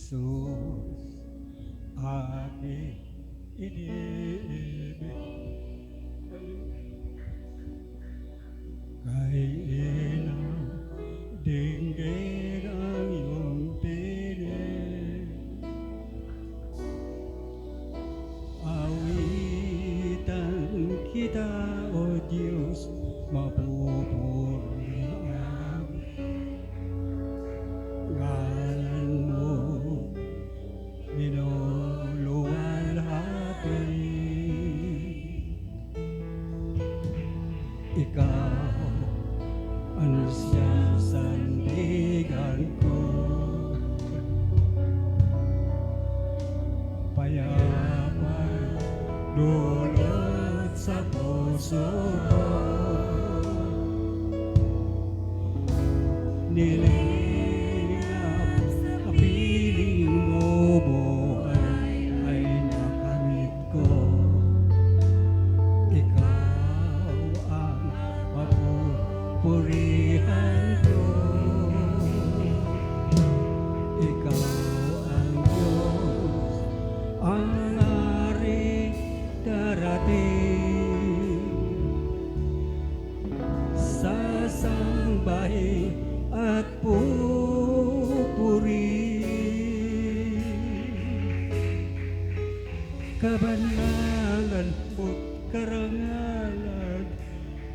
Jesus, aking iniibig. Kailanang dinggin ang iyong tinig. Awitan kita, O Diyos, mapupurihan. Ngalan mo, minuluwalhati. Ikaw ang sandigan ko, payaman dulot sa puso ko. Nilingap sa piling mo, buhay ay nakamit ko. Ikaw ang mapupurihan ko. Ikaw ang Diyos, ang aring darating. Sasambahin at pupurihin. Kabanalan mo't karangalan,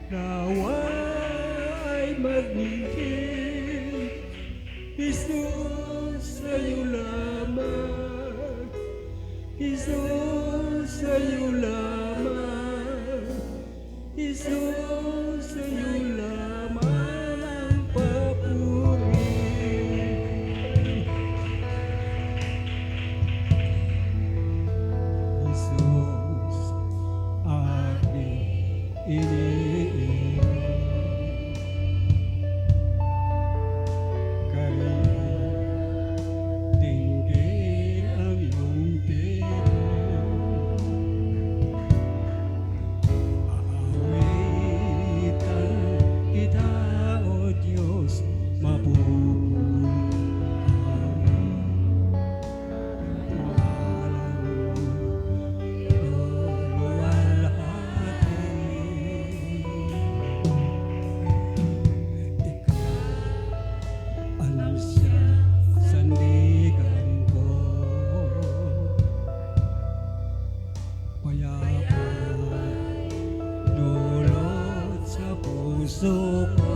nawa'y magningin. Jesus, sa'yo lamang. Jesus, sa'yo lamang. Jesus, sa'yo lamang ang papuri. Jesus, aking iniibig. Dinggin ang iyong tinig. Aawitan kita, O Diyos, mapupurihan. Ngalan mo, luwalhati. Ikaw ang sandigan ko, payaman dulot sa puso ko.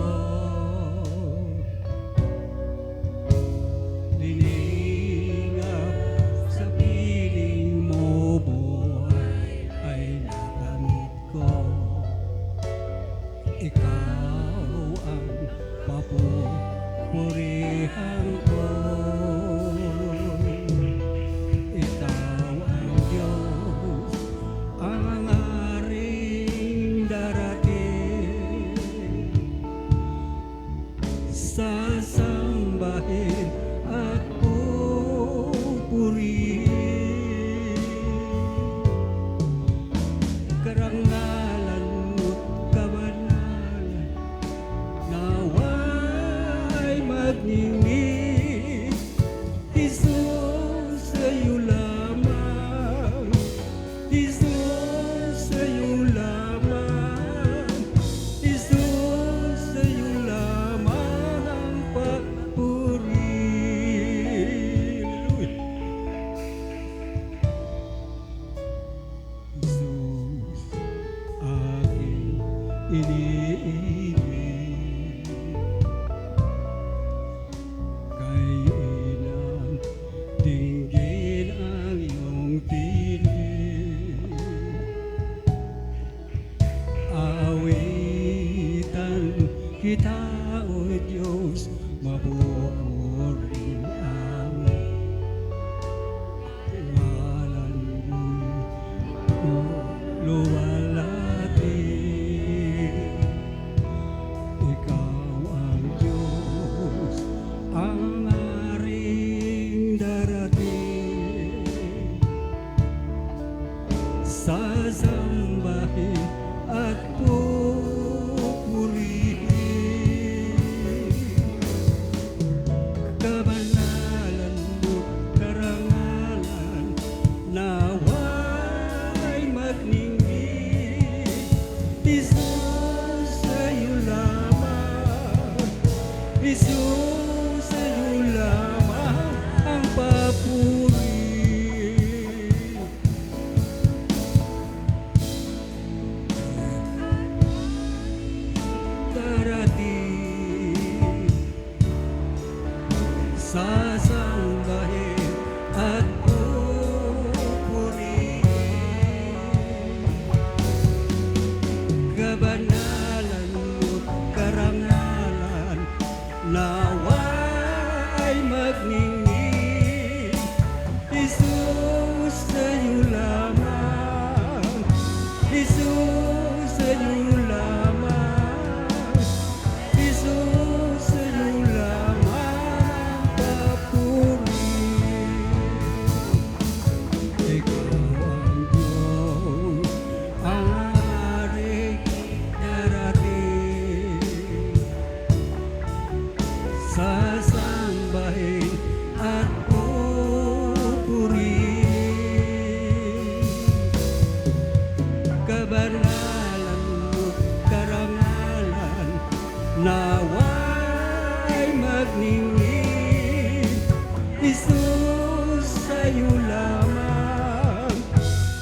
Liningap sa piling mo, buhay ay nakamit ko. Ikaw ang mapupurihan ko. Ikaw ang Diyos, ang aring darating. Sasambahin at pupurihin. Karangalan mo't kabanalan, nawa'y magningin. Jesus, sa'yo lamang. Jesus, sa'yo lamang. Jesus, sa'yo lamang ang papuri. Jesus, aking iniibig. Kailanang dinggin ang iyong tinig. Awitan kita, O Diyos, mapupurihan. Ngalan mo, luwalhati. Ikaw ang Diyos, ang aring darating. Sasambahin at pupurihin. Kabanalan mo't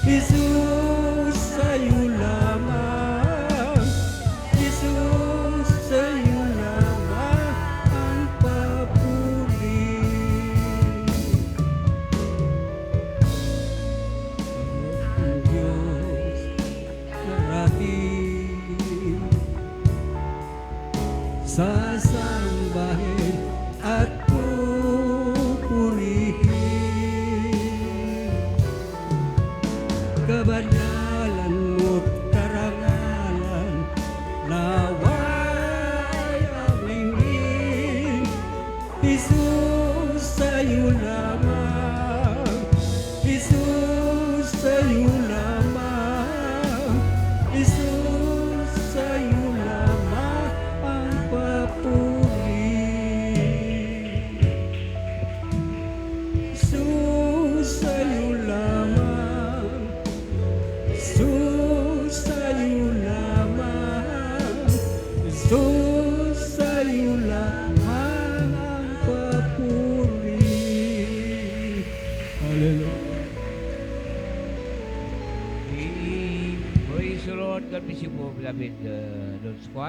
Jesus, sa'yo lamang. Jesus, sa'yo lamang ang papuri. Ang Diyos narating, sasambahin at pupurihin. Kabanyalan mo't karangalan, naway aminin. Jesus, sa'yo lamang. Jesus, sa'yo lamang. Jesus, sa'yo lamang ang papuri. Jesus, sa'yo lamang. Jesus, sa'yo lamang. Jesus, sa'yo lamang ang papuri. Hallelujah. Praise the Lord. God bless you po, beloved Lord Squad.